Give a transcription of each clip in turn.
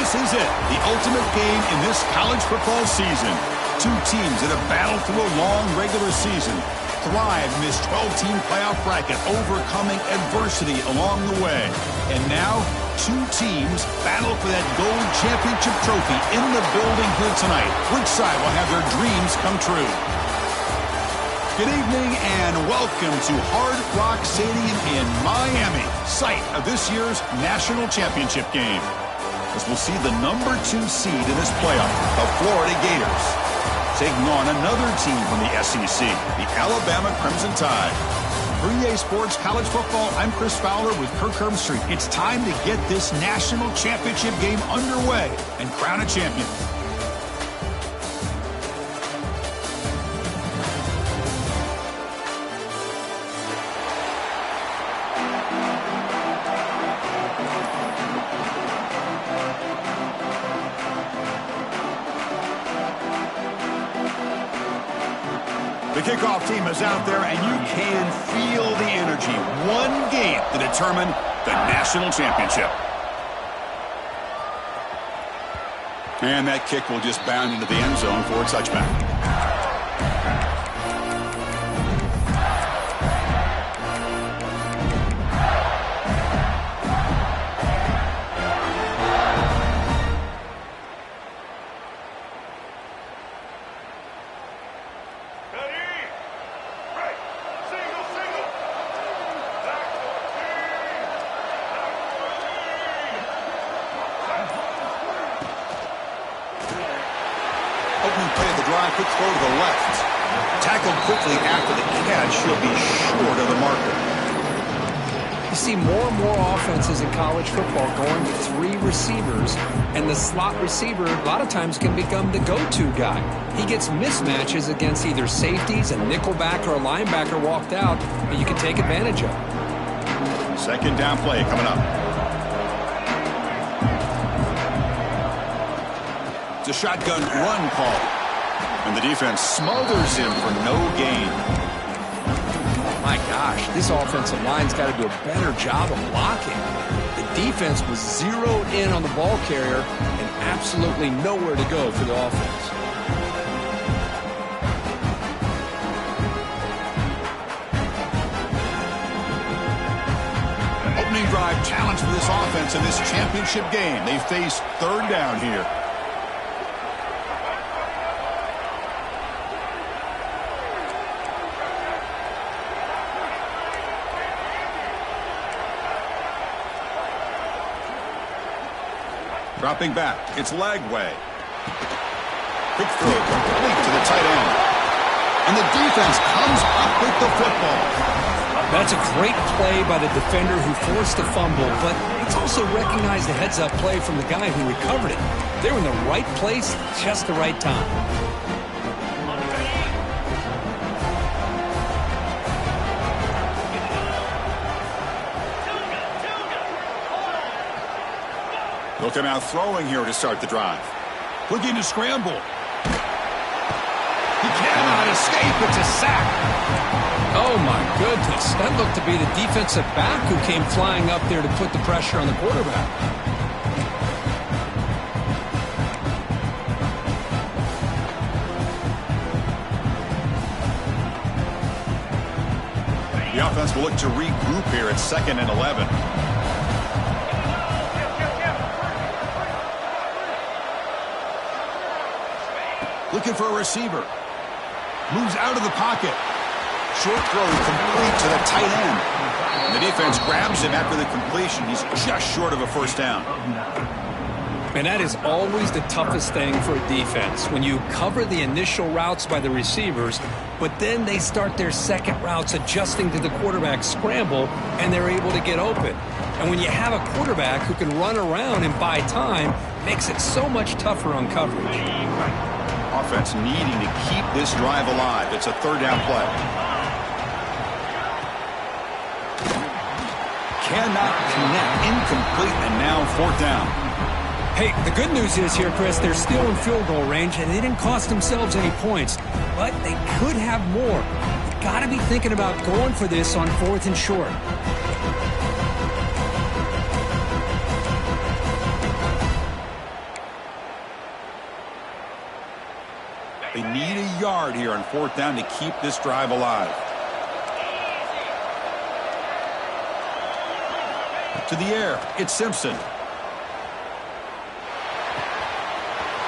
This is it, the ultimate game in this college football season. Two teams that have battled through a long regular season, thrived in this 12-team playoff bracket, overcoming adversity along the way. And now, two teams battle for that gold championship trophy in the building here tonight. Which side will have their dreams come true? Good evening and welcome to Hard Rock Stadium in Miami, site of this year's national championship game. As we'll see the number 2 seed in this playoff, the Florida Gators, taking on another team from the SEC, the Alabama Crimson Tide. For EA Sports College Football, I'm Chris Fowler with Kirk Herbstreit. It's time to get this national championship game underway and crown a champion. The kickoff team is out there, and you can feel the energy. One game to determine the national championship. And that kick will just bound into the end zone for a touchback. Opening play of the drive, quick throw to the left. Tackled quickly after the catch. He'll be short of the marker. You see more and more offenses in college football going with 3 receivers, and the slot receiver a lot of times can become the go-to guy. He gets mismatches against either safeties, a nickelback, or a linebacker walked out that you can take advantage of. Second down play coming up. It's a shotgun run call. And the defense smothers him for no gain. My gosh, this offensive line's got to do a better job of blocking. The defense was zeroed in on the ball carrier and absolutely nowhere to go for the offense. Opening drive challenge for this offense in this championship game. They face third down here. Dropping back, it's Lagway. Quick throw, complete to the tight end. And the defense comes up with the football. That's a great play by the defender who forced the fumble, but it's also recognized the heads-up play from the guy who recovered it. They were in the right place, just the right time. Looking out throwing here to start the drive. Looking to scramble. He cannot escape. It's a sack. Oh, my goodness. That looked to be the defensive back who came flying up there to put the pressure on the quarterback. The offense will look to regroup here at 2nd and 11. Looking for a receiver. Moves out of the pocket. Short throw complete to the tight end. And the defense grabs him after the completion. He's just short of a first down. And that is always the toughest thing for a defense, when you cover the initial routes by the receivers, but then they start their second routes adjusting to the quarterback scramble, and they're able to get open. And when you have a quarterback who can run around and buy time, it makes it so much tougher on coverage. Offense needing to keep this drive alive. It's a third down play. Cannot connect. Incomplete, and now fourth down. Hey, the good news is here, Chris, they're still in field goal range, and they didn't cost themselves any points, but they could have more. You've got to be thinking about going for this on 4th and short. need a yard here on 4th down to keep this drive alive. To the air, it's Simpson.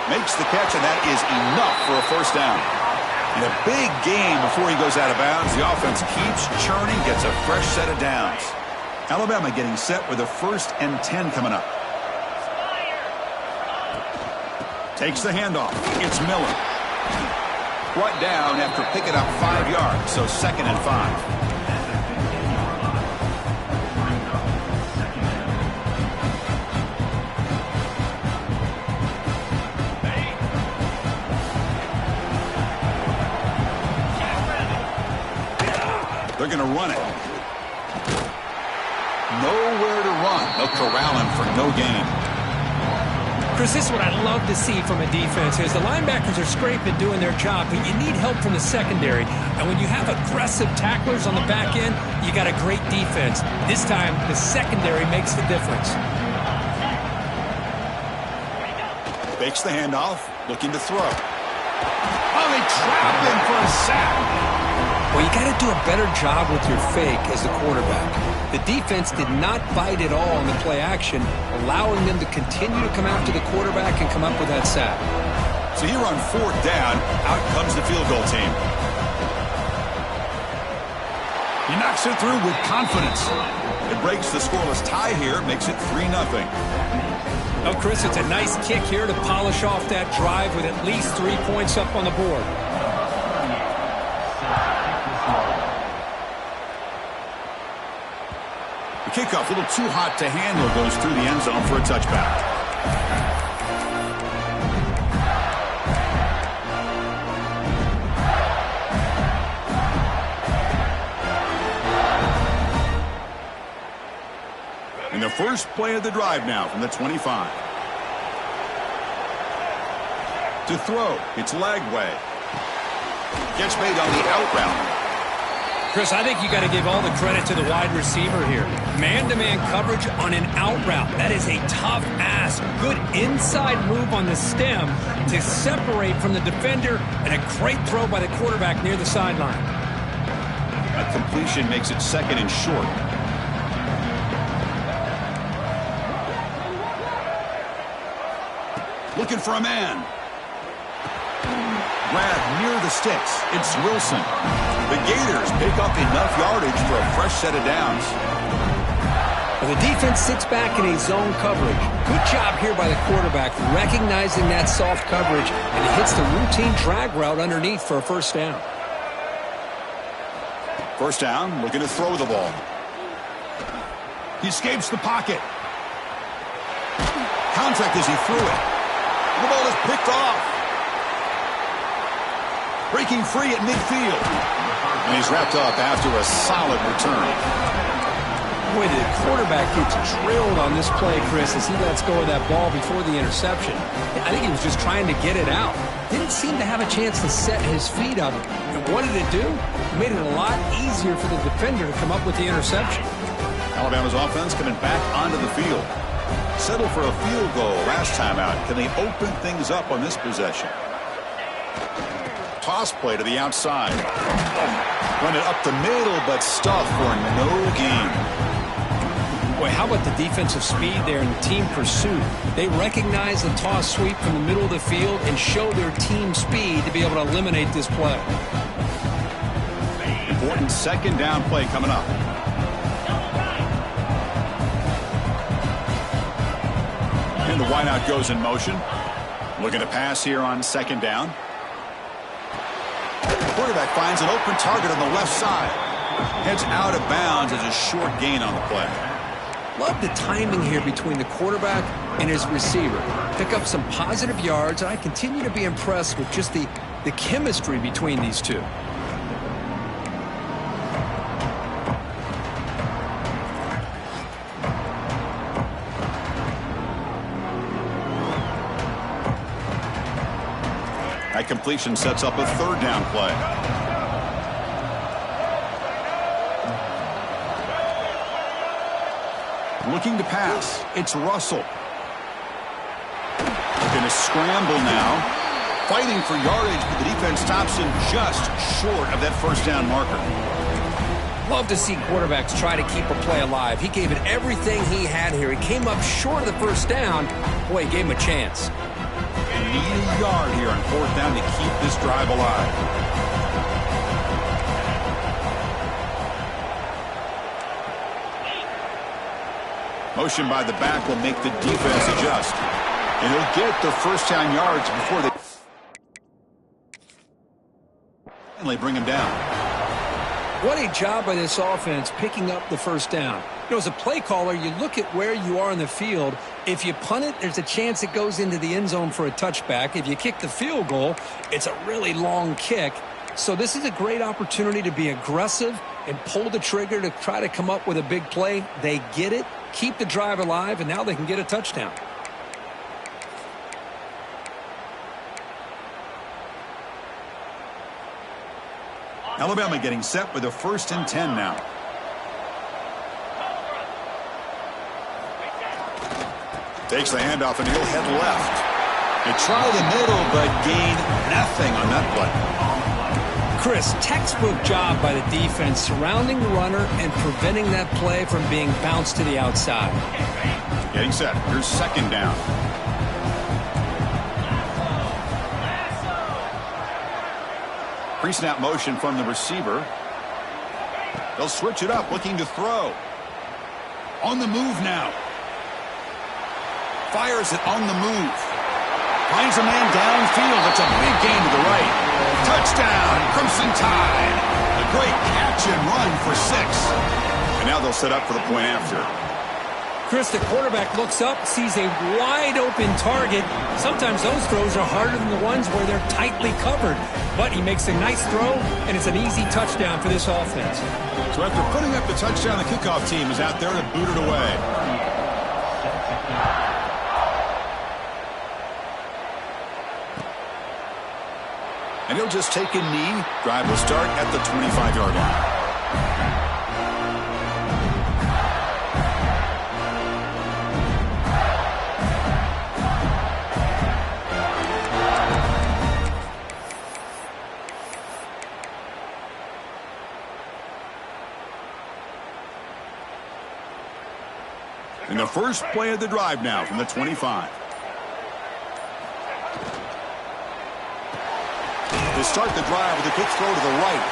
Makes the catch, and that is enough for a 1st down. And a big gain before he goes out of bounds. The offense keeps churning, gets a fresh set of downs. Alabama getting set with a 1st and 10 coming up. Takes the handoff. It's Miller. Brought down after picking up 5 yards, so 2nd and 5. They're going to run it. Nowhere to run. They'll corral him for no gain. Chris, this is what I love to see from a defense is the linebackers are scraping doing their job, but you need help from the secondary. And when you have aggressive tacklers on the back end, you got a great defense. This time, the secondary makes the difference. Fakes the handoff, looking to throw. Oh, they trap him for a sack. Well, you got to do a better job with your fake as the quarterback. The defense did not bite at all in the play action, allowing them to continue to come after the quarterback and come up with that sack. So here on 4th down, out comes the field goal team. He knocks it through with confidence. It breaks the scoreless tie here, makes it 3-0. Oh, Chris, it's a nice kick here to polish off that drive with at least 3 points up on the board. The kickoff, a little too hot to handle, goes through the end zone for a touchback. And the first play of the drive now from the 25. To throw, it's Lagway. Gets made on the out route. Chris, I think you got to give all the credit to the wide receiver here. Man-to-man coverage on an out route. That is a tough ask. Good inside move on the stem to separate from the defender, and a great throw by the quarterback near the sideline. A completion makes it 2nd and short. Looking for a man. Grab near the sticks. It's Wilson. The Gators pick up enough yardage for a fresh set of downs. Well, the defense sits back in a zone coverage. Good job here by the quarterback, recognizing that soft coverage, and he hits the routine drag route underneath for a 1st down. 1st down, looking to throw the ball. He escapes the pocket. Contact as he threw it. The ball is picked off. Breaking free at midfield. And he's wrapped up after a solid return. Boy, the quarterback gets drilled on this play, Chris, as he lets go of that ball before the interception. I think he was just trying to get it out. Didn't seem to have a chance to set his feet up. And what did it do? It made it a lot easier for the defender to come up with the interception. Alabama's offense coming back onto the field. Settled for a field goal last time out. Can they open things up on this possession? Toss play to the outside. Run it up the middle, but stuffed for no gain. Boy, how about the defensive speed there and the team pursuit? They recognize the toss sweep from the middle of the field and show their team speed to be able to eliminate this play. Important 2nd down play coming up. And the wideout goes in motion. Looking to pass here on 2nd down. Quarterback finds an open target on the left side. Heads out of bounds as a short gain on the play. Love the timing here between the quarterback and his receiver. Pick up some positive yards, and I continue to be impressed with just the chemistry between these two. That completion sets up a 3rd down play. Looking to pass. It's Russell. Going to scramble now. Fighting for yardage, but the defense stops him just short of that first down marker. Love to see quarterbacks try to keep a play alive. He gave it everything he had here. He came up short of the first down. Boy, he gave him a chance. And need a yard here on fourth down to keep this drive alive. Motion by the back will make the defense adjust. And he'll get the first down yards before they finally bring him down. What a job by this offense picking up the first down. You know, as a play caller, you look at where you are in the field. If you punt it, there's a chance it goes into the end zone for a touchback. If you kick the field goal, it's a really long kick. So this is a great opportunity to be aggressive and pull the trigger to try to come up with a big play. They get it, keep the drive alive, and now they can get a touchdown. Alabama getting set with a 1st and 10 now. Takes the handoff and he'll head left. They try the middle but gain nothing on that play. Chris, textbook job by the defense surrounding the runner and preventing that play from being bounced to the outside. Getting set. Here's 2nd down. Pre-snap motion from the receiver. They'll switch it up, looking to throw. On the move now. Fires it on the move. Finds a man downfield. That's a big gain to the right. Touchdown, Crimson Tide. A great catch and run for 6. And now they'll set up for the point after. Chris, the quarterback looks up, sees a wide-open target. Sometimes those throws are harder than the ones where they're tightly covered. But he makes a nice throw, and it's an easy touchdown for this offense. So after putting up the touchdown, the kickoff team is out there to boot it away. And he'll just take a knee. Drive will start at the 25-yard line. And the first play of the drive now from the 25. They start the drive with a quick throw to the right.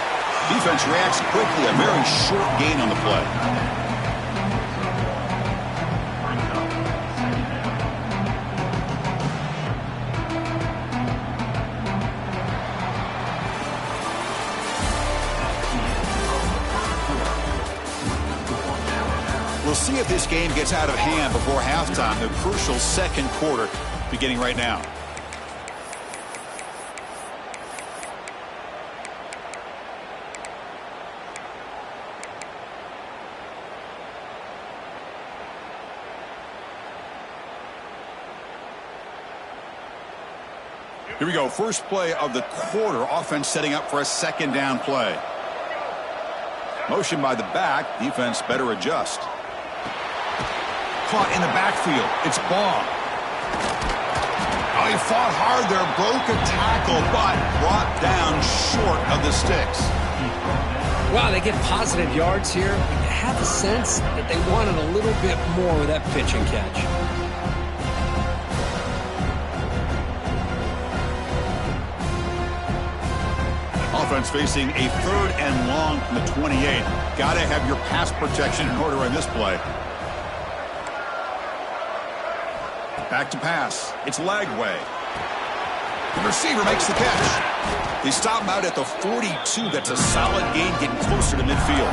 Defense reacts quickly. A very short gain on the play. We'll see if this game gets out of hand before halftime. The crucial 2nd quarter beginning right now. Here we go. First play of the quarter. Offense setting up for a 2nd down play. Motion by the back. Defense better adjust. Caught in the backfield. It's Baugh. Oh, he fought hard there. Broke a tackle, but brought down short of the sticks. Wow, they get positive yards here. You have a sense that they wanted a little bit more with that pitch and catch. Offense facing a 3rd and long from the 28. Got to have your pass protection in order on this play. Back to pass. It's Lagway. The receiver makes the catch. They stop him out at the 42. That's a solid gain, getting closer to midfield.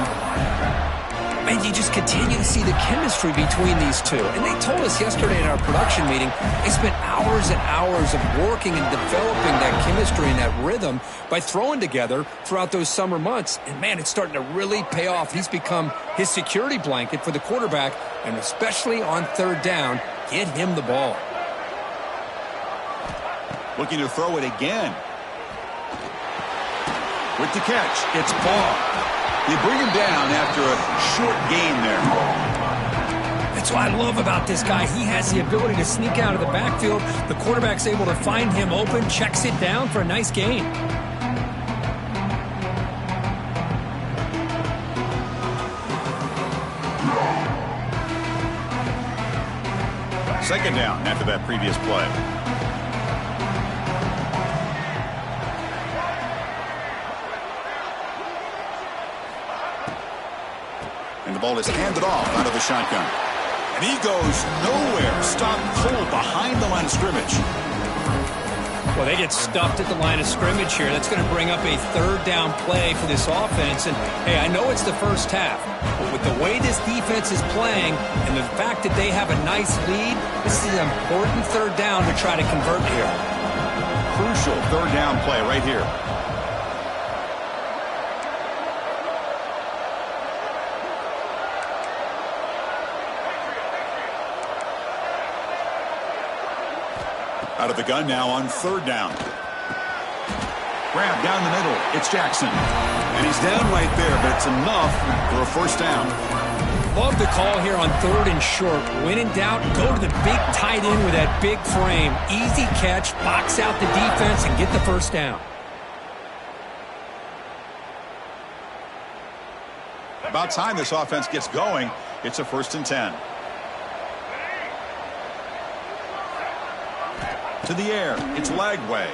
And you just continue to see the chemistry between these two. And they told us yesterday in our production meeting, they spent hours and hours of working and developing that chemistry and that rhythm by throwing together throughout those summer months. And, man, it's starting to really pay off. He's become his security blanket for the quarterback, and especially on 3rd down, get him the ball. Looking to throw it again. With the catch, it's Baugh. They bring him down after a short gain there. That's what I love about this guy. He has the ability to sneak out of the backfield. The quarterback's able to find him open, checks it down for a nice gain. Second down after that previous play. And the ball is handed off out of the shotgun. And he goes nowhere. Stopped cold behind the line of scrimmage. Well, they get stuffed at the line of scrimmage here. That's going to bring up a third down play for this offense. And, hey, I know it's the first half, but with the way this defense is playing and the fact that they have a nice lead, this is an important third down to try to convert here. Crucial third down play right here. Out of the gun now on third down. Grab down the middle. It's Jackson. And he's down right there, but it's enough for a first down. Love the call here on third and short. When in doubt, go to the big tight end with that big frame. Easy catch, box out the defense, and get the first down. About time this offense gets going. It's a 1st and 10. To the air. It's Lagway.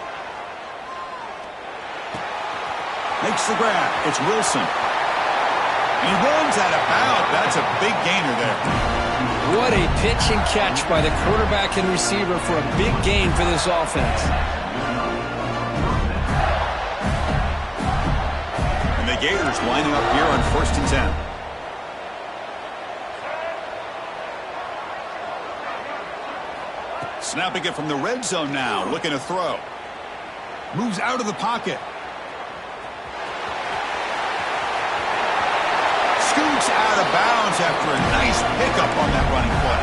Makes the grab. It's Wilson. And he runs out of bounds. That's a big gainer there. What a pitch and catch by the quarterback and receiver for a big gain for this offense. And the Gators lining up here on 1st and 10. Snapping it from the red zone now, looking to throw. Moves out of the pocket. Scoots out of bounds after a nice pickup on that running play.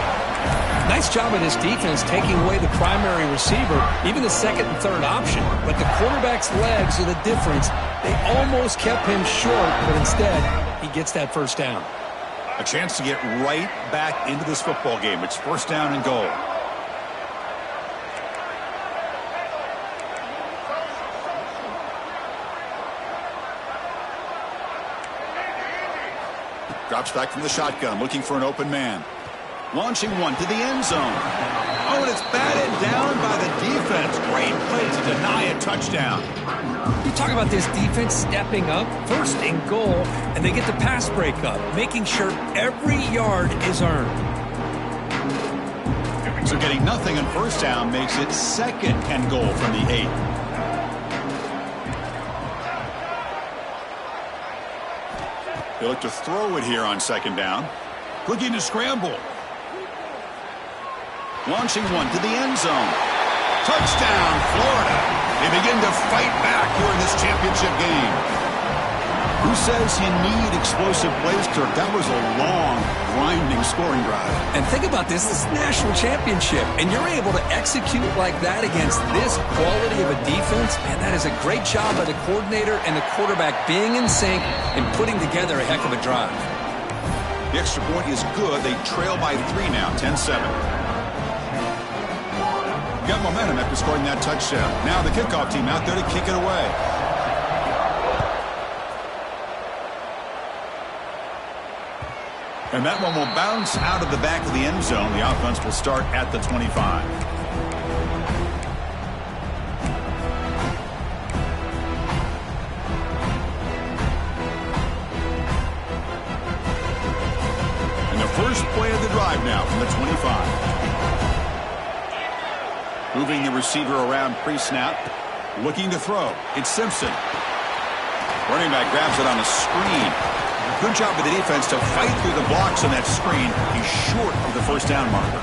Nice job of this defense taking away the primary receiver, even the second and third option. But the quarterback's legs are the difference. They almost kept him short, but instead, he gets that first down. A chance to get right back into this football game. It's 1st down and goal. Drops back from the shotgun, looking for an open man. Launching one to the end zone. Oh, and it's batted down by the defense. Great play to deny a touchdown. You talk about this defense stepping up, 1st and goal, and they get the pass breakup, making sure every yard is earned. So getting nothing on 1st down makes it 2nd and goal from the 8. They look to throw it here on 2nd down. Looking to scramble. Launching one to the end zone. Touchdown, Florida. They begin to fight back here in this championship game. Who says you need explosive plays, Kirk? That was a long, grinding scoring drive. And think about this. This is national championship, and you're able to execute like that against this quality of a defense, and that is a great job by the coordinator and the quarterback being in sync and putting together a heck of a drive. The extra point is good. They trail by 3 now, 10-7. Got momentum after scoring that touchdown. Now the kickoff team out there to kick it away. And that one will bounce out of the back of the end zone. The offense will start at the 25. And the first play of the drive now from the 25. Moving the receiver around pre-snap. Looking to throw. It's Simpson. Running back grabs it on a screen. Good job with the defense to fight through the blocks on that screen. He's short of the 1st down marker.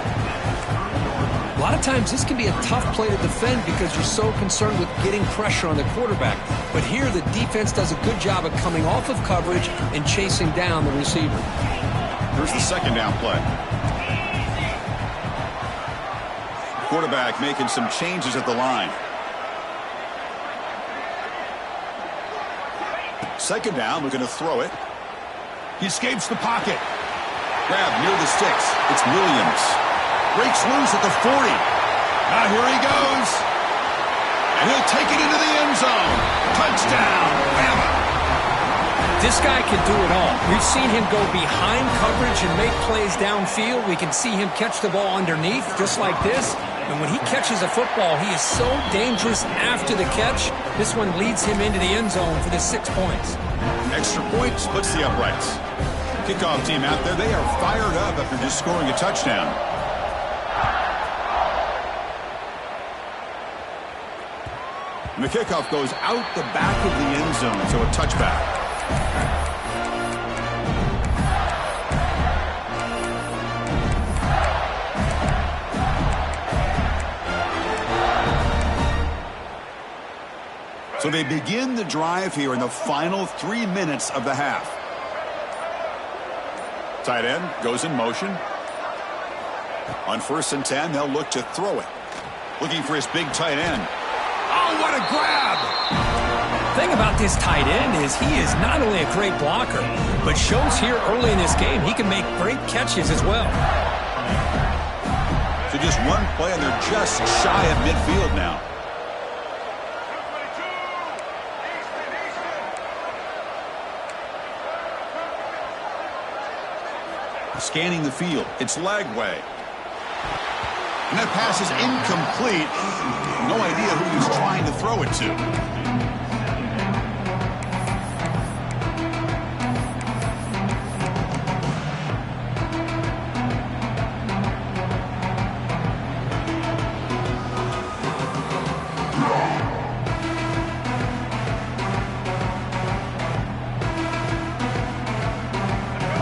A lot of times this can be a tough play to defend because you're so concerned with getting pressure on the quarterback. But here the defense does a good job of coming off of coverage and chasing down the receiver. Here's the 2nd down play. Quarterback making some changes at the line. 2nd down, looking to throw it. He escapes the pocket. Grab near the sticks. It's Williams. Breaks loose at the 40. Now here he goes. And he'll take it into the end zone. Touchdown, Bama. This guy can do it all. We've seen him go behind coverage and make plays downfield. We can see him catch the ball underneath, just like this. And when he catches a football, he is so dangerous after the catch. This one leads him into the end zone for the 6 points. Extra point splits the uprights. Kickoff team out there, they are fired up after just scoring a touchdown. And the kickoff goes out the back of the end zone, so a touchback. So they begin the drive here in the final 3 minutes of the half. Tight end goes in motion. On 1st and 10, they'll look to throw it. Looking for his big tight end. Oh, what a grab! The thing about this tight end is he is not only a great blocker, but shows here early in this game he can make great catches as well. So just one play, and they're just shy of midfield now. Scanning the field. It's Lagway. And that pass is incomplete. No idea who he's trying to throw it to.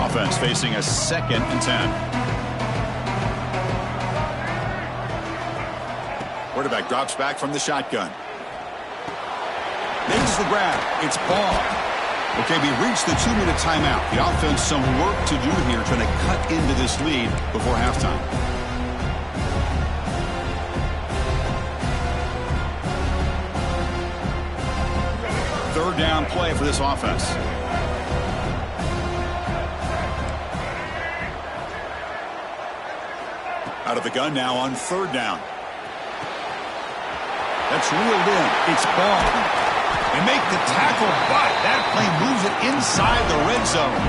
Offense facing a 2nd and 10. Quarterback drops back from the shotgun. Makes the grab. It's ball. Okay, we reached the 2-minute timeout. The offense some work to do here trying to cut into this lead before halftime. Third down play for this offense. Out of the gun now on 3rd down. That's reeled in. It's ball. They make the tackle, but that play moves it inside the red zone.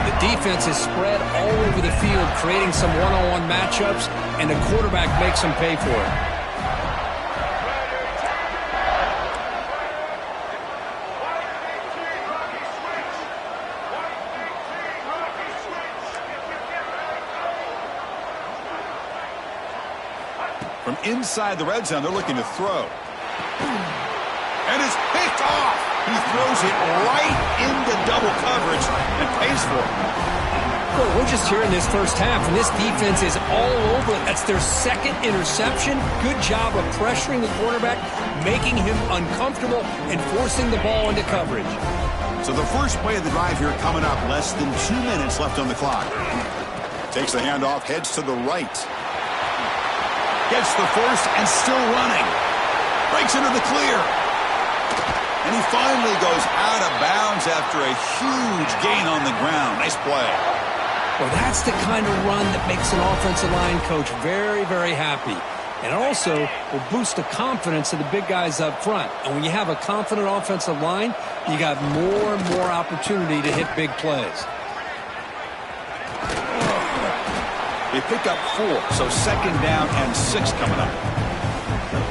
The defense is spread all over the field, creating some one-on-one matchups, and the quarterback makes them pay for it. From inside the red zone, they're looking to throw. And it's picked off. He throws it right into double coverage and pays for it. Well, we're just here in this first half, and this defense is all over it. That's their 2nd interception. Good job of pressuring the quarterback, making him uncomfortable, and forcing the ball into coverage. So the first play of the drive here coming up. Less than 2 minutes left on the clock. Takes the handoff, heads to the right. Gets the first and still running. Breaks into the clear. And he finally goes out of bounds after a huge gain on the ground. Nice play. Well, that's the kind of run that makes an offensive line coach very, very happy. And also will boost the confidence of the big guys up front. And when you have a confident offensive line, you got more and more opportunity to hit big plays. They pick up 4, so 2nd down and 6 coming up.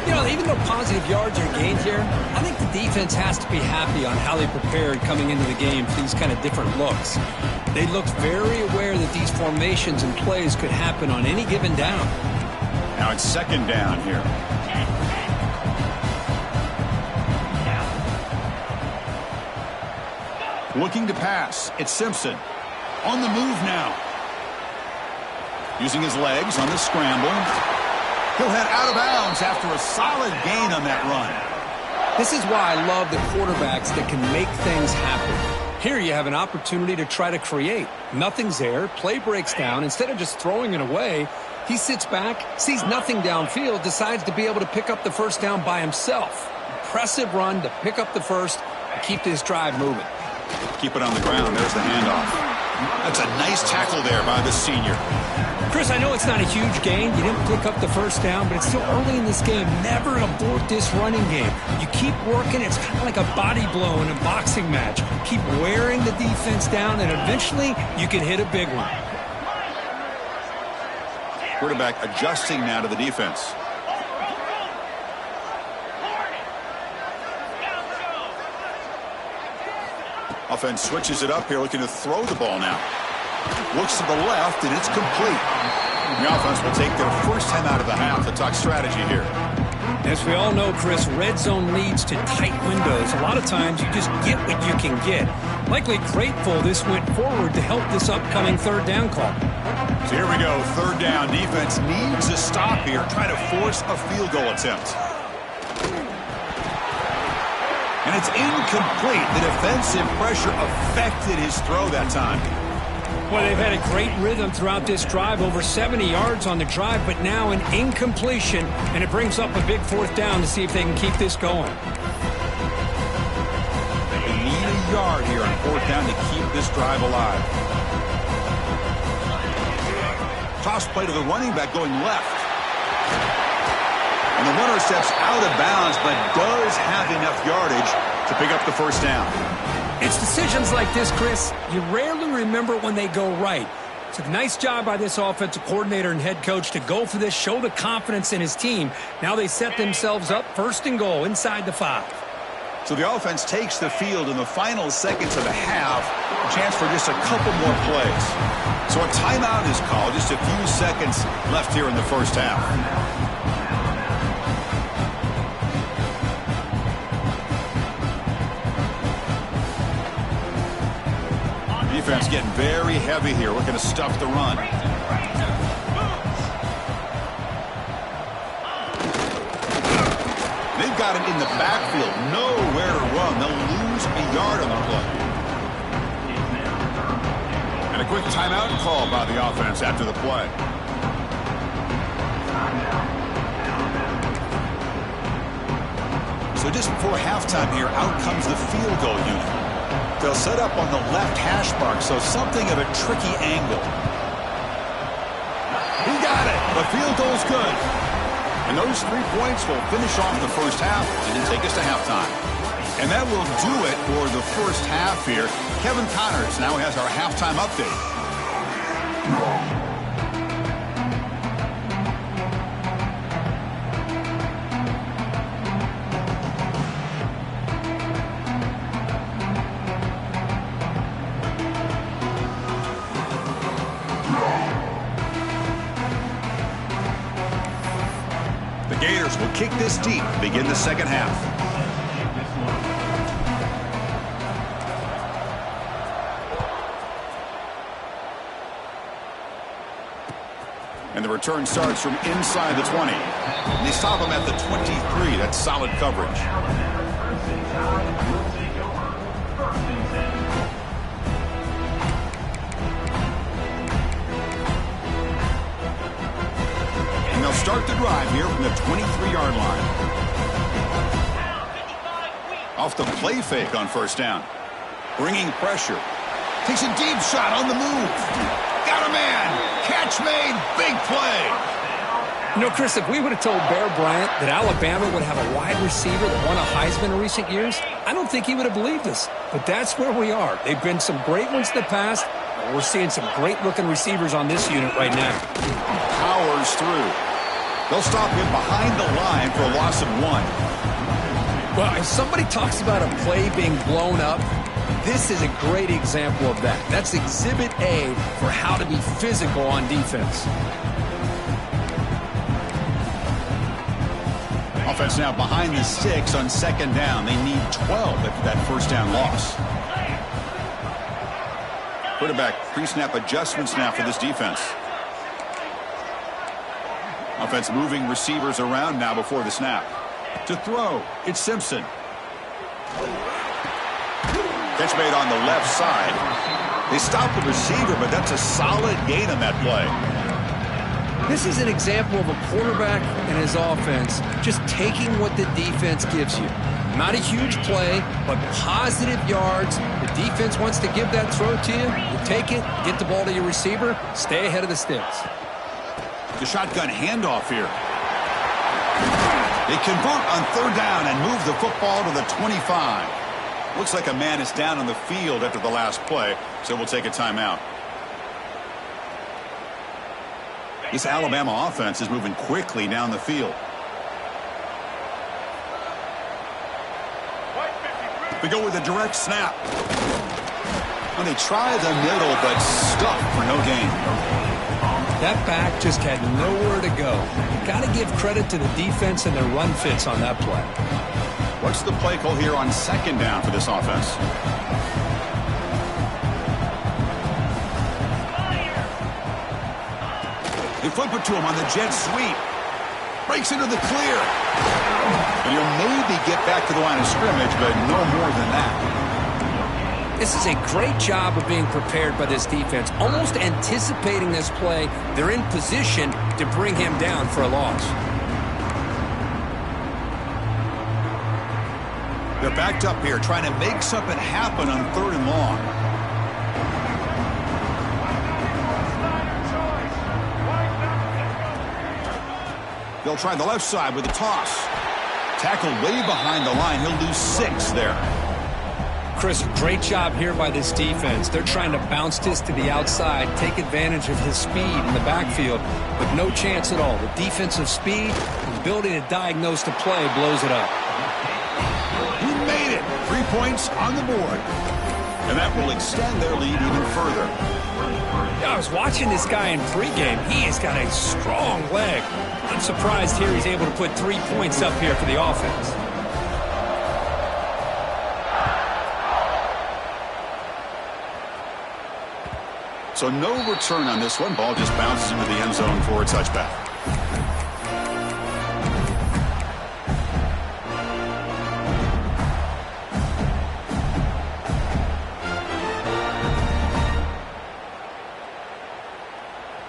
You know, even though positive yards are gained here, I think the defense has to be happy on how they prepared coming into the game for these kind of different looks. They looked very aware that these formations and plays could happen on any given down. Now it's 2nd down here. Looking to pass. It's Simpson. On the move now. Using his legs on the scramble. He'll head out of bounds after a solid gain on that run. This is why I love the quarterbacks that can make things happen. Here you have an opportunity to try to create. Nothing's there. Play breaks down. Instead of just throwing it away, he sits back, sees nothing downfield, decides to be able to pick up the first down by himself. Impressive run to pick up the first and keep this drive moving. Keep it on the ground. There's the handoff. That's a nice tackle there by the senior. Chris, I know it's not a huge gain. You didn't pick up the first down, but it's still early in this game. Never abort this running game. You keep working. It's kind of like a body blow in a boxing match. Keep wearing the defense down, and eventually you can hit a big one. Quarterback adjusting now to the defense. Offense switches it up here, looking to throw the ball now. Looks to the left, and it's complete. The offense will take their first time out of the half to talk strategy here. As we all know, Chris, red zone leads to tight windows. A lot of times you just get what you can get. Likely grateful this went forward to help this upcoming third down call. So here we go, third down. Defense needs a stop here, trying to force a field goal attempt. And it's incomplete. The defensive pressure affected his throw that time. Well, they've had a great rhythm throughout this drive, over 70 yards on the drive, but now an incompletion, and it brings up a big fourth down to see if they can keep this going. They need a yard here on fourth down to keep this drive alive. Toss play to the running back going left. And the runner steps out of bounds, but does have enough yardage to pick up the first down. It's decisions like this, Chris, you rarely remember when they go right. It's a nice job by this offensive coordinator and head coach to go for this, show the confidence in his team. Now they set themselves up first and goal inside the 5. So the offense takes the field in the final seconds of the half. A chance for just a couple more plays. So a timeout is called. Just a few seconds left here in the first half. Defense getting very heavy here, looking to stuff the run. They've got him in the backfield, nowhere to run. They'll lose a yard on the play. And a quick timeout call by the offense after the play. So just before halftime here, out comes the field goal unit. They'll set up on the left hash mark, so something of a tricky angle. He got it. The field goal's good. And those 3 points will finish off the first half and then take us to halftime. And that will do it for the first half here. Kevin Connors now has our halftime update. Gators will kick this deep to begin the second half. And the return starts from inside the 20. And they stop him at the 23. That's solid coverage. Start the drive here from the 23-yard line. Off the play fake on first down. Bringing pressure. Takes a deep shot on the move. Got a man. Catch made. Big play. You know, Chris, if we would have told Bear Bryant that Alabama would have a wide receiver that won a Heisman in recent years, I don't think he would have believed us. But that's where we are. They've been some great ones in the past. We're seeing some great-looking receivers on this unit right now. Powers through. They'll stop him behind the line for a loss of 1. Well, if somebody talks about a play being blown up, this is a great example of that. That's Exhibit A for how to be physical on defense. Offense now behind the 6 on second down. They need 12 after that first down loss. Quarterback pre-snap adjustments now for this defense. Offense moving receivers around now before the snap. To throw, it's Simpson. Catch made on the left side. They stop the receiver, but that's a solid gain on that play. This is an example of a quarterback and his offense just taking what the defense gives you. Not a huge play, but positive yards. The defense wants to give that throw to you. You take it, get the ball to your receiver, stay ahead of the sticks. The shotgun handoff here. They convert on third down and move the football to the 25. Looks like a man is down on the field after the last play, so we'll take a timeout. This Alabama offense is moving quickly down the field. They go with a direct snap. Well, they try the middle, but stuck for no gain. That back just had nowhere to go. Got to give credit to the defense and their run fits on that play. What's the play call here on second down for this offense? They flip it to him on the jet sweep. Breaks into the clear. And he'll maybe get back to the line of scrimmage, but no more than that. This is a great job of being prepared by this defense. Almost anticipating this play, they're in position to bring him down for a loss. They're backed up here, trying to make something happen on third and long. They'll try the left side with a toss. Tackled way behind the line. He'll lose 6 there. Chris, great job here by this defense. They're trying to bounce this to the outside, take advantage of his speed in the backfield, but no chance at all. The defensive speed, his ability to diagnose the play, blows it up. He made it. 3 points on the board. And that will extend their lead even further. Yeah, I was watching this guy in pregame. He has got a strong leg. I'm surprised here he's able to put 3 points up here for the offense. So no return on this one. Ball just bounces into the end zone for a touchback.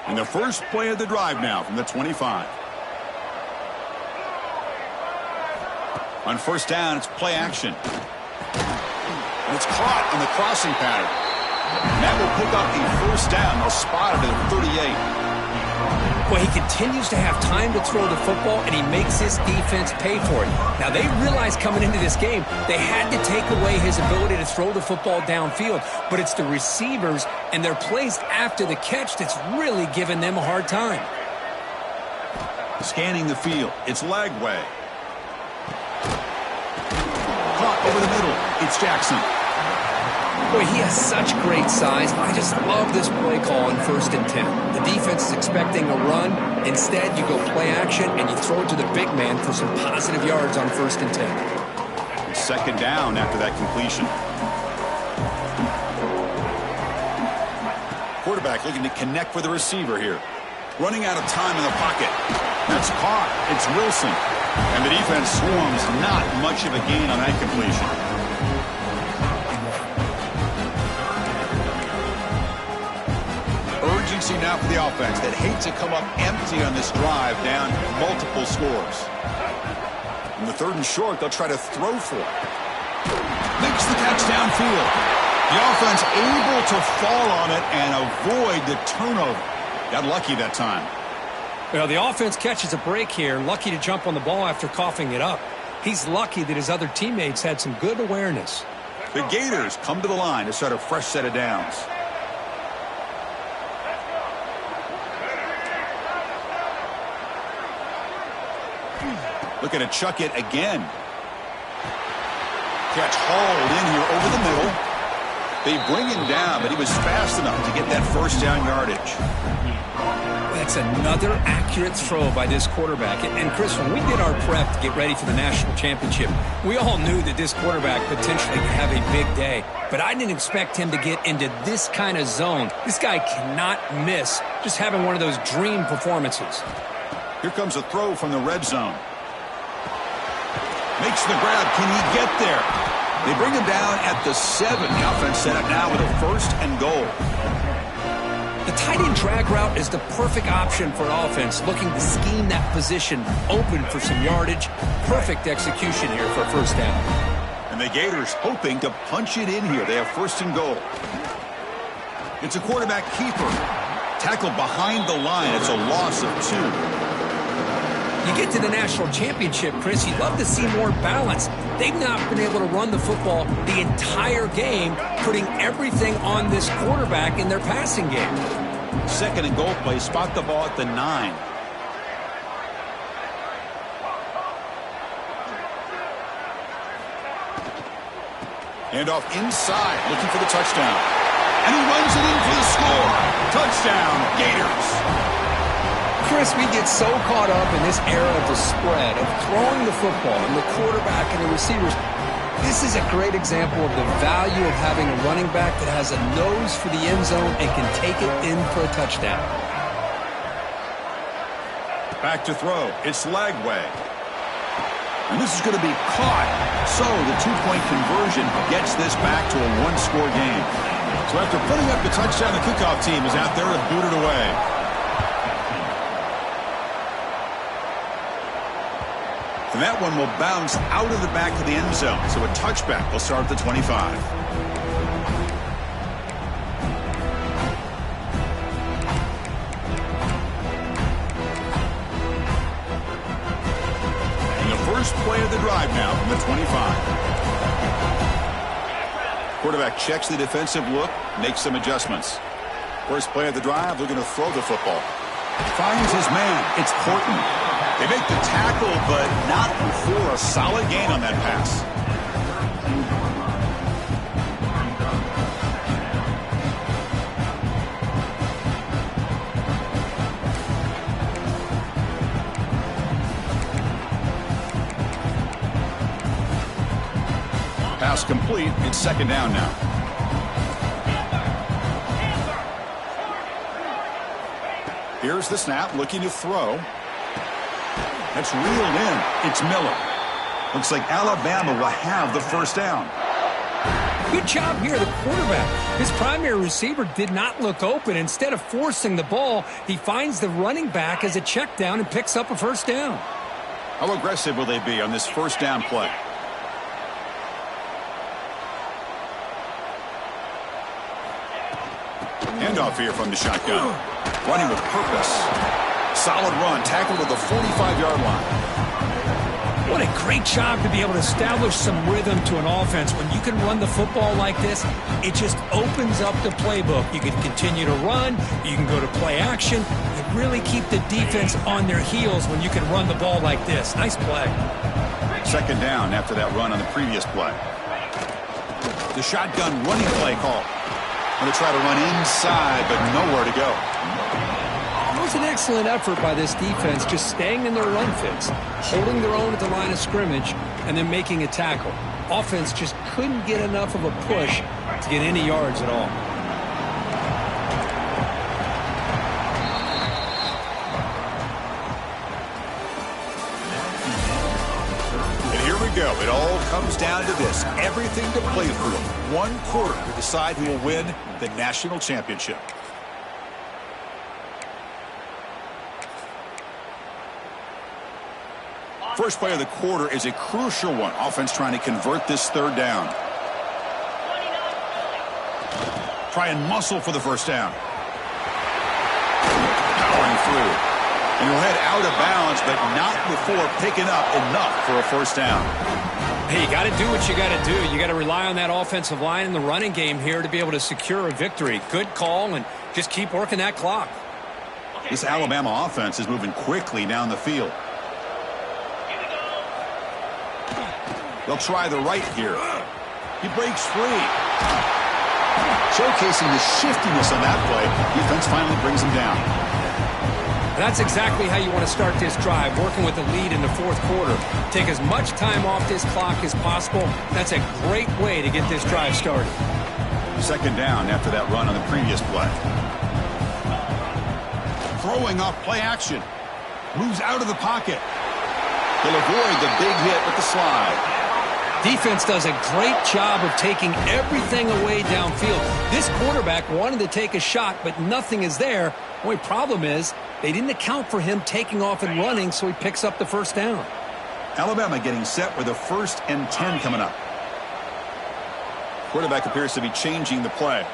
And the first play of the drive now from the 25. On first down, it's play action. And it's caught on the crossing pattern. And that will pick up the first down. They'll spot it at 38. Well, he continues to have time to throw the football, and he makes his defense pay for it. Now, they realized coming into this game, they had to take away his ability to throw the football downfield. But it's the receivers and their plays after the catch that's really giving them a hard time. Scanning the field. It's Lagway. Caught over the middle. It's Jackson. Boy, he has such great size. I just love this play call on 1st and 10. The defense is expecting a run. Instead, you go play action, and you throw it to the big man for some positive yards on 1st and 10. Second down after that completion. Quarterback looking to connect with the receiver here. Running out of time in the pocket. That's caught. It's Wilson. And the defense swarms. Not much of a gain on that completion. Urgency now for the offense that hate to come up empty on this drive, down multiple scores. In the 3rd and short, they'll try to throw for it. Makes the catch downfield. The offense able to fall on it and avoid the turnover. Got lucky that time. Well, the offense catches a break here. Lucky to jump on the ball after coughing it up. He's lucky that his other teammates had some good awareness. The Gators come to the line to start a fresh set of downs. Looking to chuck it again. Catch hauled in here over the middle. They bring him down, but he was fast enough to get that first down yardage. That's another accurate throw by this quarterback. And Chris, when we did our prep to get ready for the national championship, we all knew that this quarterback potentially could have a big day. But I didn't expect him to get into this kind of zone. This guy cannot miss just having one of those dream performances. Here comes a throw from the red zone. Makes the grab. Can he get there? They bring him down at the 7. The offense set up now with a 1st and goal. The tight end drag route is the perfect option for an offense looking to scheme that position open for some yardage. Perfect execution here for a first down. And the Gators hoping to punch it in here. They have first and goal. It's a quarterback keeper. Tackled behind the line. It's a loss of 2. You get to the national championship, Chris, you'd love to see more balance. They've not been able to run the football the entire game, putting everything on this quarterback in their passing game. Second and goal play. Spot the ball at the 9. And off inside, looking for the touchdown. And he runs it in for the score. Touchdown, Gators. Chris, we get so caught up in this era of the spread, of throwing the football and the quarterback and the receivers. This is a great example of the value of having a running back that has a nose for the end zone and can take it in for a touchdown. Back to throw. It's Lagway. And this is going to be caught. So the 2-point conversion gets this back to a 1-score game. So after putting up the touchdown, the kickoff team is out there to boot it away. And that one will bounce out of the back of the end zone. So a touchback will start at the 25. And the first play of the drive now from the 25. Quarterback checks the defensive look, makes some adjustments. First play of the drive, looking to throw the football. Finds his man. It's Portman. They make the tackle, but not before a solid gain on that pass. Pass complete. It's second down now. Here's the snap, looking to throw. That's reeled in. It's Miller. Looks like Alabama will have the first down. Good job here, the quarterback. His primary receiver did not look open. Instead of forcing the ball, he finds the running back as a check down and picks up a first down. How aggressive will they be on this first down play? Handoff here from the shotgun. Running with purpose. Solid run, tackled at the 45-yard line. What a great job to be able to establish some rhythm to an offense. When you can run the football like this, it just opens up the playbook. You can continue to run. You can go to play action. You really keep the defense on their heels when you can run the ball like this. Nice play. Second down after that run on the previous play. The shotgun running play call. Going to try to run inside, but nowhere to go. It was an excellent effort by this defense, just staying in their run fits, holding their own at the line of scrimmage, and then making a tackle. Offense just couldn't get enough of a push to get any yards at all. And here we go. It all comes down to this. Everything to play for. One quarter to decide who will win the national championship. First play of the quarter is a crucial one. Offense trying to convert this third down. Try and muscle for the first down. Powering through. And he'll head out of bounds, but not before picking up enough for a first down. Hey, you got to do what you got to do. You got to rely on that offensive line in the running game here to be able to secure a victory. Good call, and just keep working that clock. This Alabama offense is moving quickly down the field. They'll try the right here. He breaks free. Showcasing the shiftiness on that play. Defense finally brings him down. That's exactly how you want to start this drive, working with the lead in the fourth quarter. Take as much time off this clock as possible. That's a great way to get this drive started. Second down after that run on the previous play. Throwing off play action. Moves out of the pocket. He'll avoid the big hit with the slide. Defense does a great job of taking everything away downfield. This quarterback wanted to take a shot, but nothing is there. The only problem is they didn't account for him taking off and running, so he picks up the first down. Alabama getting set with a 1st and 10 coming up. Quarterback appears to be changing the play.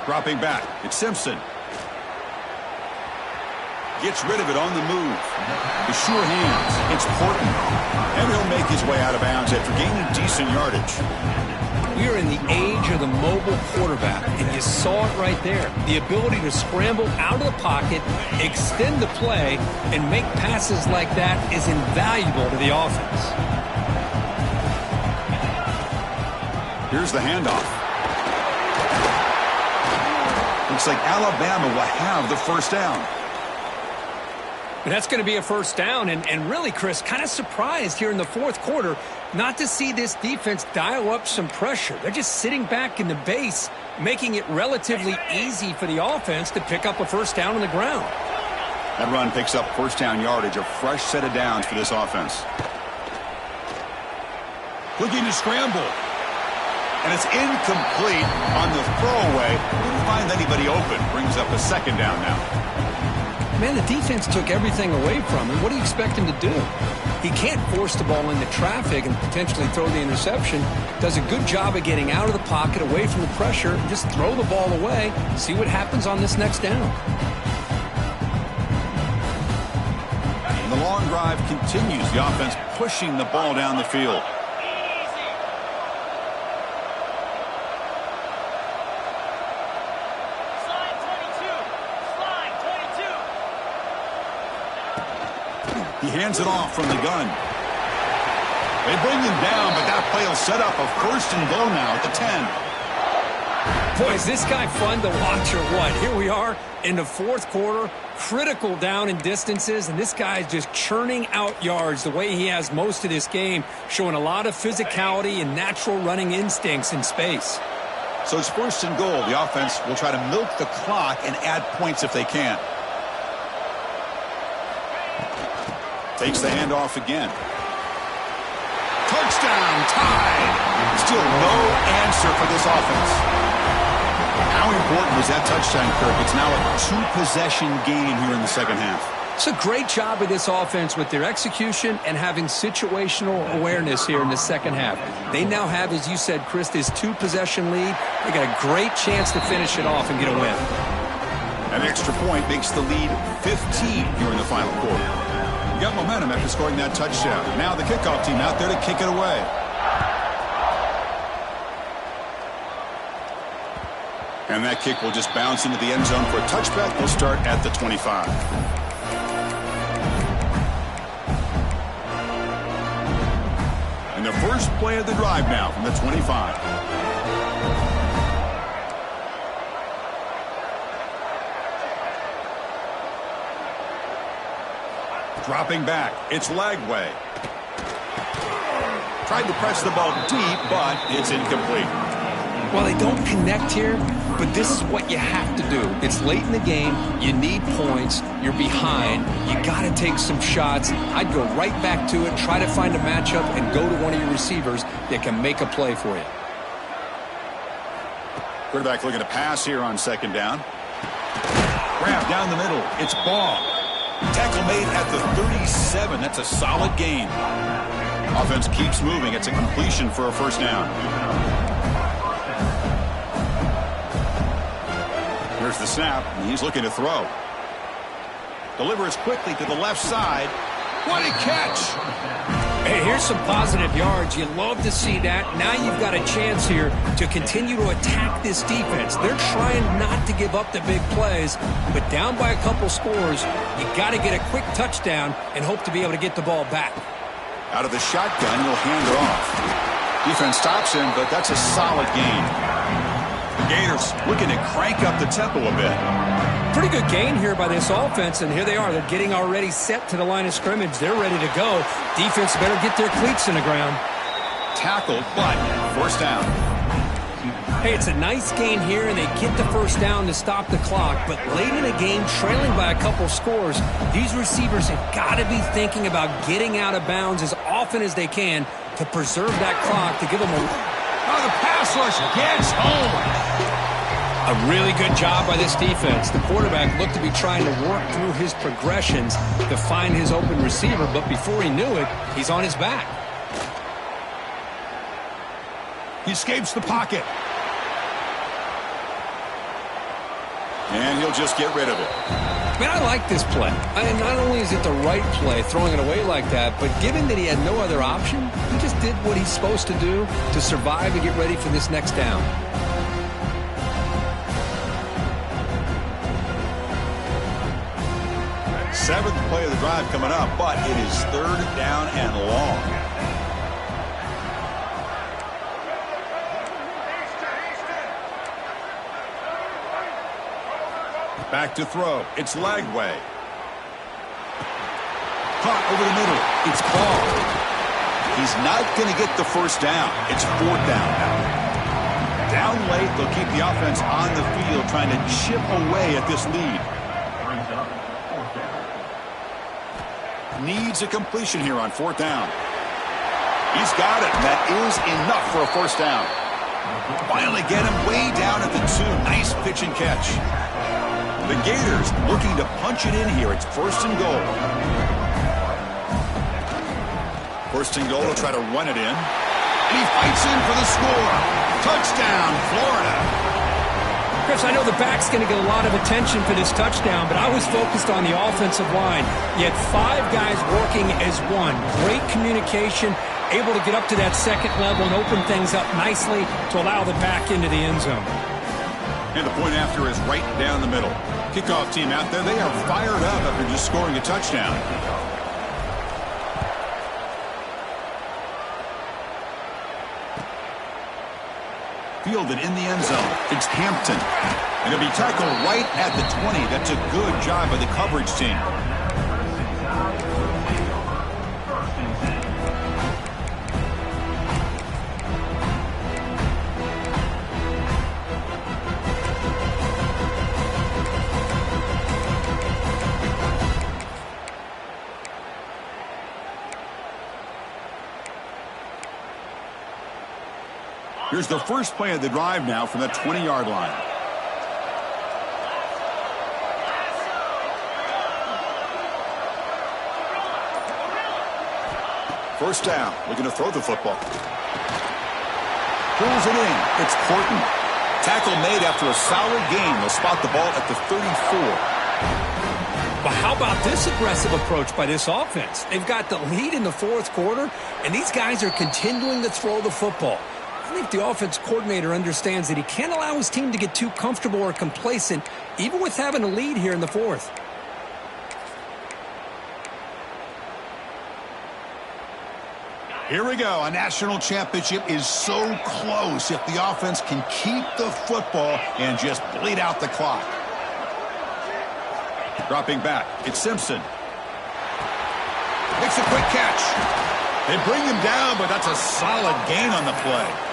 Dropping back. It's Simpson. Gets rid of it on the move. The sure hands. It's Portman. And he'll make his way out of bounds after gaining decent yardage. We are in the age of the mobile quarterback, and you saw it right there. The ability to scramble out of the pocket, extend the play, and make passes like that is invaluable to the offense. Here's the handoff. Looks like Alabama will have the first down. And that's going to be a first down, and really, Chris, kind of surprised here in the fourth quarter not to see this defense dial up some pressure. They're just sitting back in the base, making it relatively easy for the offense to pick up a first down on the ground. That run picks up first down yardage, a fresh set of downs for this offense. Looking to scramble. And it's incomplete on the throwaway. Didn't find anybody open. Brings up a second down now. Man, the defense took everything away from him. What do you expect him to do? He can't force the ball into traffic and potentially throw the interception. Does a good job of getting out of the pocket, away from the pressure, and just throw the ball away. See what happens on this next down. And the long drive continues. The offense pushing the ball down the field. He hands it off from the gun. They bring him down, but that play will set up a 1st and goal now at the 10. Boy, is this guy fun to watch or what? Here we are in the fourth quarter, critical down in distances, and this guy is just churning out yards the way he has most of this game, showing a lot of physicality and natural running instincts in space. So it's 1st and goal. The offense will try to milk the clock and add points if they can. Takes the handoff again. Touchdown, tied. Still no answer for this offense. How important was that touchdown, Kirk? It's now a 2-possession game here in the second half. It's a great job of this offense with their execution and having situational awareness here in the second half. They now have, as you said, Chris, this 2-possession lead. They got a great chance to finish it off and get a win. An extra point makes the lead 15 here in the final quarter. Got momentum after scoring that touchdown. Now the kickoff team out there to kick it away. And that kick will just bounce into the end zone for a touchback. We'll start at the 25. And the first play of the drive now from the 25. Dropping back, it's Lagway. Tried to press the ball deep, but it's incomplete. Well, they don't connect here, but this is what you have to do. It's late in the game. You need points. You're behind. You got to take some shots. I'd go right back to it, try to find a matchup, and go to one of your receivers that can make a play for you. Quarterback looking to pass here on second down. Grab down the middle. It's Ball. Tackle made at the 37. That's a solid gain. Offense keeps moving. It's a completion for a first down. Here's the snap, and he's looking to throw. Delivers quickly to the left side. What a catch! Hey, here's some positive yards. You love to see that. Now you've got a chance here to continue to attack this defense. They're trying not to give up the big plays, but down by a couple scores, you got to get a quick touchdown and hope to be able to get the ball back. Out of the shotgun, you'll hand it off. Defense stops him, but that's a solid gain. The Gators looking to crank up the tempo a bit. Pretty good gain here by this offense, and here they are. They're getting already set to the line of scrimmage. They're ready to go. Defense better get their cleats in the ground. Tackled, but first down. Hey, it's a nice gain here, and they get the first down to stop the clock. But late in the game, trailing by a couple scores, these receivers have got to be thinking about getting out of bounds as often as they can to preserve that clock, to give them a... Oh, the pass rush gets home. A really good job by this defense. The quarterback looked to be trying to work through his progressions to find his open receiver, but before he knew it, he's on his back. He escapes the pocket. And he'll just get rid of it. Man, I like this play. Not only is it the right play, throwing it away like that, but given that he had no other option, he just did what he's supposed to do to survive and get ready for this next down. Seventh play of the drive coming up, but it is third down and long. Back to throw. It's Lagway. Caught over the middle. It's called. He's not going to get the first down. It's fourth down now. Down late, they'll keep the offense on the field trying to chip away at this lead. Needs a completion here on fourth down. He's got it. That is enough for a first down. Finally get him way down at the 2. Nice pitch and catch. The Gators looking to punch it in here. It's first and goal. First and goal, they'll try to run it in. And he fights in for the score. Touchdown, Florida. Chris, I know the back's going to get a lot of attention for this touchdown, but I was focused on the offensive line. You had 5 guys working as one. Great communication, able to get up to that second level and open things up nicely to allow the back into the end zone. And the point after is right down the middle. Kickoff team out there, they are fired up after just scoring a touchdown. Fielded in the end zone. It's Hampton. And it'll be tackled right at the 20. That's a good job by the coverage team. Here's the first play of the drive now from the 20-yard line. First down. Looking to throw the football. Pulls it in. It's Horton. Tackle made after a solid gain. They'll spot the ball at the 34. But how about this aggressive approach by this offense? They've got the lead in the fourth quarter, and these guys are continuing to throw the football. I think the offense coordinator understands that he can't allow his team to get too comfortable or complacent, even with having a lead here in the fourth. Here we go. A national championship is so close if the offense can keep the football and just bleed out the clock. Dropping back. It's Simpson. Makes a quick catch. They bring him down, but that's a solid gain on the play.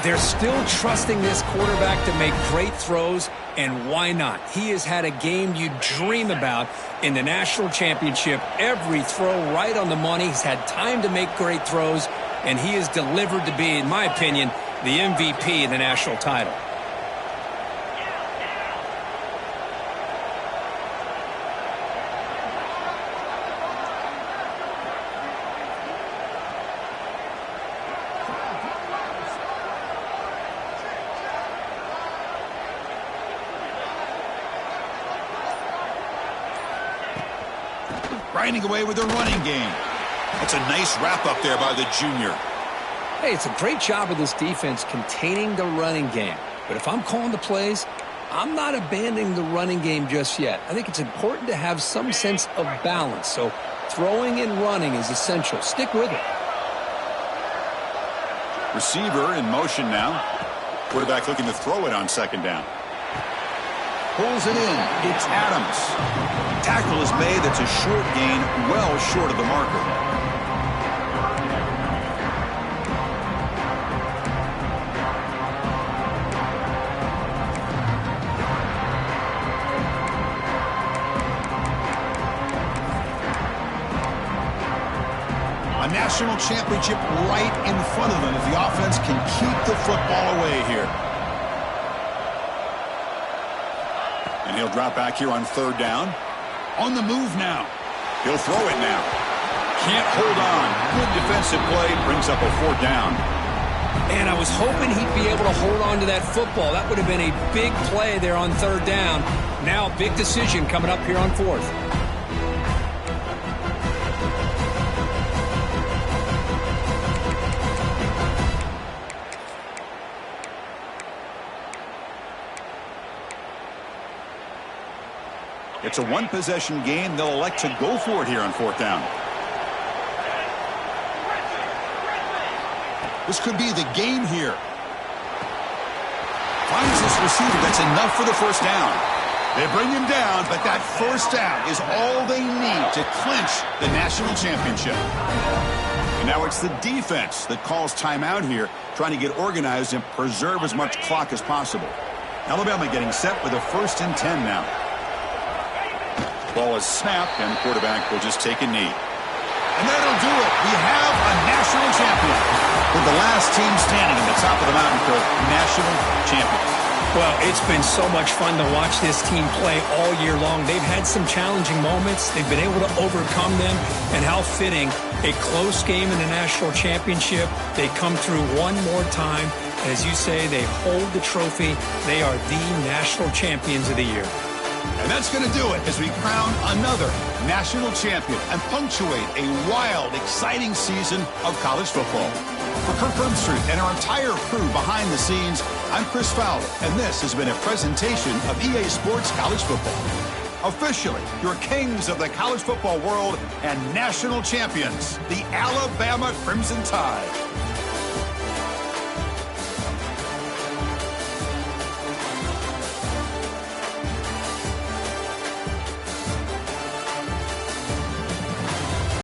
They're still trusting this quarterback to make great throws, and why not? He has had a game you dream about in the national championship. Every throw right on the money. He's had time to make great throws, and he is delivered to be, in my opinion, the MVP of the national title. Grinding away with a running game. That's a nice wrap-up there by the junior. Hey, it's a great job of this defense containing the running game. But if I'm calling the plays, I'm not abandoning the running game just yet. I think it's important to have some sense of balance. So throwing and running is essential. Stick with it. Receiver in motion now. Quarterback looking to throw it on second down. Pulls it in. It's Adams. Tackle is made. That's a short gain, well short of the marker. national championship right in front of them if the offense can keep the football away here. And he'll drop back here on 3rd down. On the move now. He'll throw it now. Can't hold on. Good defensive play. Brings up a 4th down. And I was hoping he'd be able to hold on to that football. That would have been a big play there on 3rd down. Now a big decision coming up here on 4th. It's a one-possession game. They'll elect to go for it here on 4th down. This could be the game here. Finds this receiver. That's enough for the 1st down. They bring him down, but that 1st down is all they need to clinch the national championship. And now it's the defense that calls timeout here, trying to get organized and preserve as much clock as possible. Alabama getting set with a 1st and 10 now. Ball is snapped, and the quarterback will just take a knee. And that'll do it. We have a national champion, with the last team standing at the top of the mountain called national champions. Well, it's been so much fun to watch this team play all year long. They've had some challenging moments. They've been able to overcome them. And how fitting, a close game in the national championship. They come through one more time. As you say, they hold the trophy. They are the national champions of the year. And that's going to do it as we crown another national champion and punctuate a wild, exciting season of college football. For Kirk Herbstreit and our entire crew behind the scenes, I'm Chris Fowler, and this has been a presentation of EA Sports College Football. Officially, your kings of the college football world and national champions, the Alabama Crimson Tide.